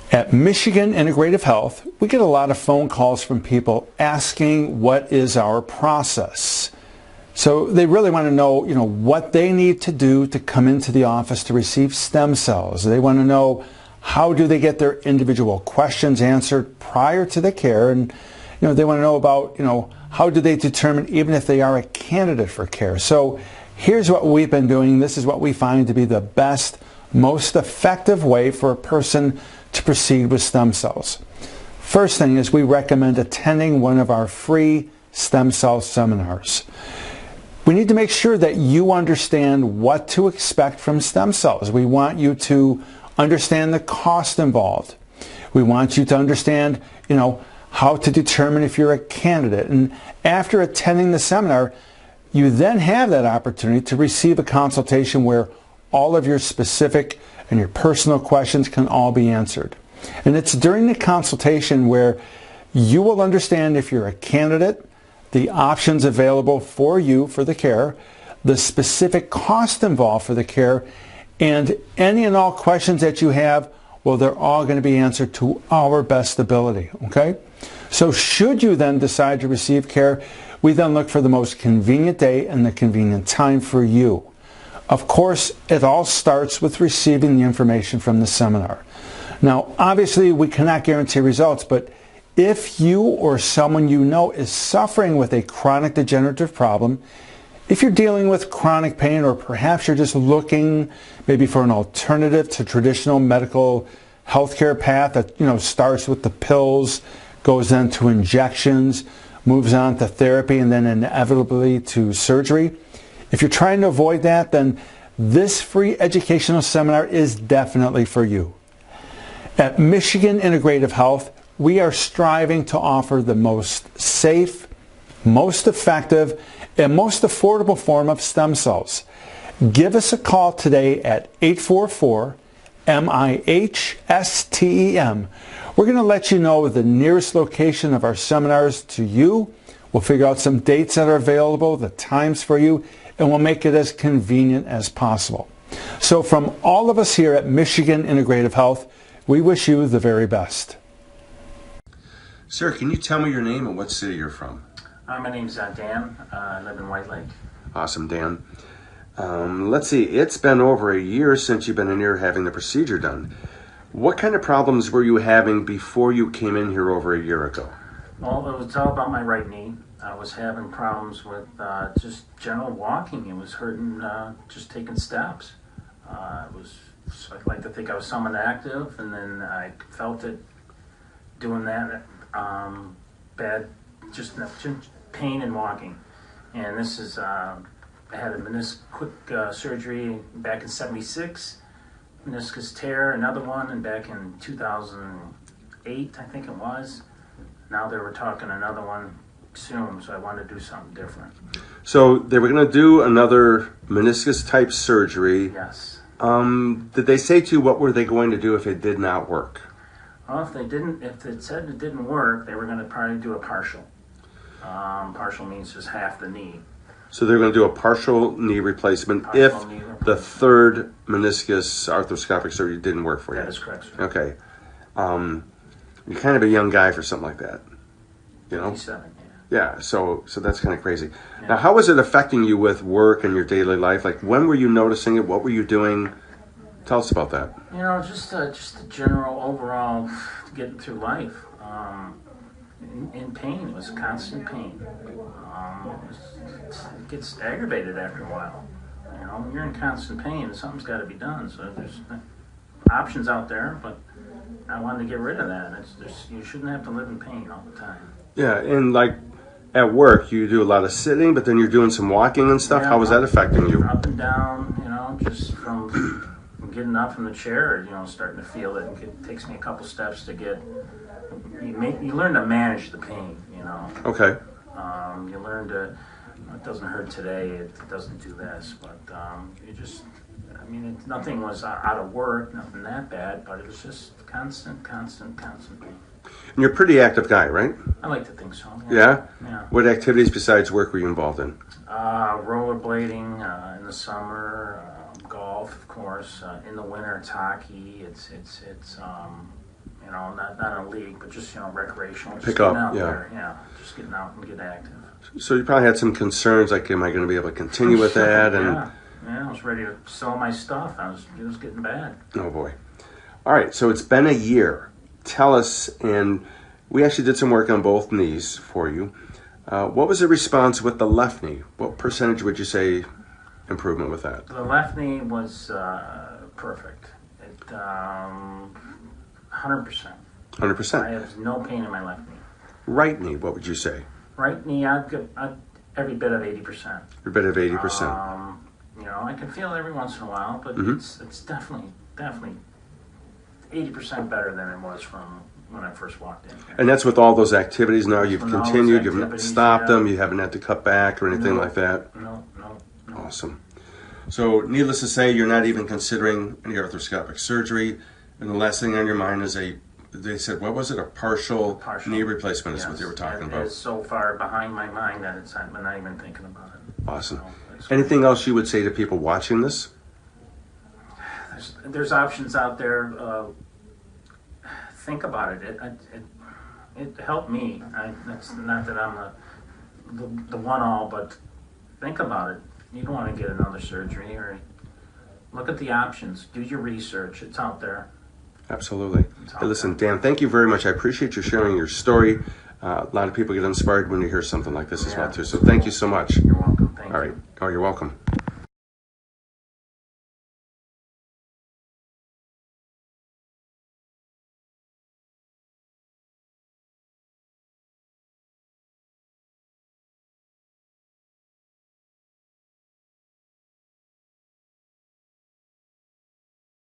At Michigan Integrative Health, we get a lot of phone calls from people asking what is our process. So they really want to know, what they need to do to come into the office to receive stem cells. They want to know how do they get their individual questions answered prior to the care, and they want to know about, how do they determine even if they are a candidate for care. So here's what we've been doing. This is what we find to be the best, most effective way for a person to proceed with stem cells. First thing is we recommend attending one of our free stem cell seminars. We need to make sure that you understand what to expect from stem cells. We want you to understand the cost involved. We want you to understand, how to determine if you're a candidate. And after attending the seminar, you then have that opportunity to receive a consultation where all of your specific and your personal questions can all be answered. And it's during the consultation where you will understand if you're a candidate, the options available for you for the care, the specific cost involved for the care, and any and all questions that you have, well, they're all going to be answered to our best ability, okay? So should you then decide to receive care, we then look for the most convenient day and the convenient time for you. Of course, it all starts with receiving the information from the seminar. Now, obviously, we cannot guarantee results, but if you or someone you know is suffering with a chronic degenerative problem, if you're dealing with chronic pain, or perhaps you're just looking maybe for an alternative to traditional medical healthcare path that starts with the pills, goes then to injections, moves on to therapy, and then inevitably to surgery. If you're trying to avoid that, then this free educational seminar is definitely for you. At Michigan Integrative Health, we are striving to offer the most safe, most effective, and most affordable form of stem cells. Give us a call today at 844-MIHSTEM. We're going to let you know the nearest location of our seminars to you. We'll figure out some dates that are available, the times for you, and we'll make it as convenient as possible. So from all of us here at Michigan Integrative Health, we wish you the very best. Sir, can you tell me your name and what city you're from? My name's Dan. I live in White Lake. Awesome, Dan. Let's see, it's been over a year since you've been in here having the procedure done. What kind of problems were you having before you came in here over a year ago? Well, it was all about my right knee. I was having problems with just general walking. It was hurting just taking steps. I'd like to think I was somewhat active, and then I felt it doing that bad, just pain in walking. And this is, I had a quick surgery back in '76, meniscus tear, another one, and back in 2008, I think it was. Now they were talking another one soon, so I wanted to do something different. So they were going to do another meniscus type surgery. Yes. Did they say to you what were they going to do if it did not work? Well, if it said it didn't work, they were going to probably do a partial. Partial means just half the knee. So they're going to do a partial knee replacement if the third meniscus arthroscopic surgery didn't work for you. That is correct, sir. Okay. You're kind of a young guy for something like that, 57, Yeah, so that's kind of crazy. Yeah. Now, how was it affecting you with work and your daily life? Like, when were you noticing it? What were you doing? Tell us about that. Just the general overall getting through life. In pain, it was constant pain. It gets aggravated after a while. When you're in constant pain, something's got to be done. So there's options out there, but I wanted to get rid of that. You shouldn't have to live in pain all the time. Yeah, and like at work, you do a lot of sitting, but then you're doing some walking and stuff. Yeah, how was that affecting you? Up and down, just from getting up from the chair, starting to feel it. It takes me a couple steps to get. You learn to manage the pain, Okay. You learn to. It doesn't hurt today. It doesn't do this, but nothing was out of work, nothing that bad, but it was just constant pain. And you're a pretty active guy, right? I like to think so. Yeah? Yeah. What activities besides work were you involved in? Rollerblading in the summer, golf, of course. In the winter, it's hockey. It's You know, not a league, but just, you know, recreational. Just Pick getting up, out yeah. there. Yeah, just getting out and get active. So you probably had some concerns, like, am I going to be able to continue with that? And yeah, I was ready to sell my stuff. It was getting bad. oh boy. All right, so it's been a year. Tell us, and we actually did some work on both knees for you. What was the response with the left knee? What percentage would you say improvement with that? The left knee was perfect. 100%. 100%. I have no pain in my left knee. Right knee, what would you say? Right knee, I'd every bit of 80%. Every bit of 80%. You know, I can feel it every once in a while, but it's definitely 80% better than it was from when I first walked in. And that's with all those activities now. You've With all those continued, you've activities, stopped yeah. them, you haven't had to cut back or anything like that. No. Awesome. So needless to say, you're not even considering any arthroscopic surgery. And the last thing on your mind is they said, what was it? A partial knee replacement is what they were talking about. It's so far behind my mind that I'm not even thinking about it. Awesome. So, Anything else you would say to people watching this? there's options out there. Think about it. It helped me. It's not that I'm the one-all, but think about it. You don't want to get another surgery, or look at the options. Do your research. It's out there. Absolutely. Hey, listen, Dan, thank you very much. I appreciate you sharing your story. A lot of people get inspired when you hear something like this as well, too. So thank you so much. You're welcome. Thank you. All right. Oh, you're welcome.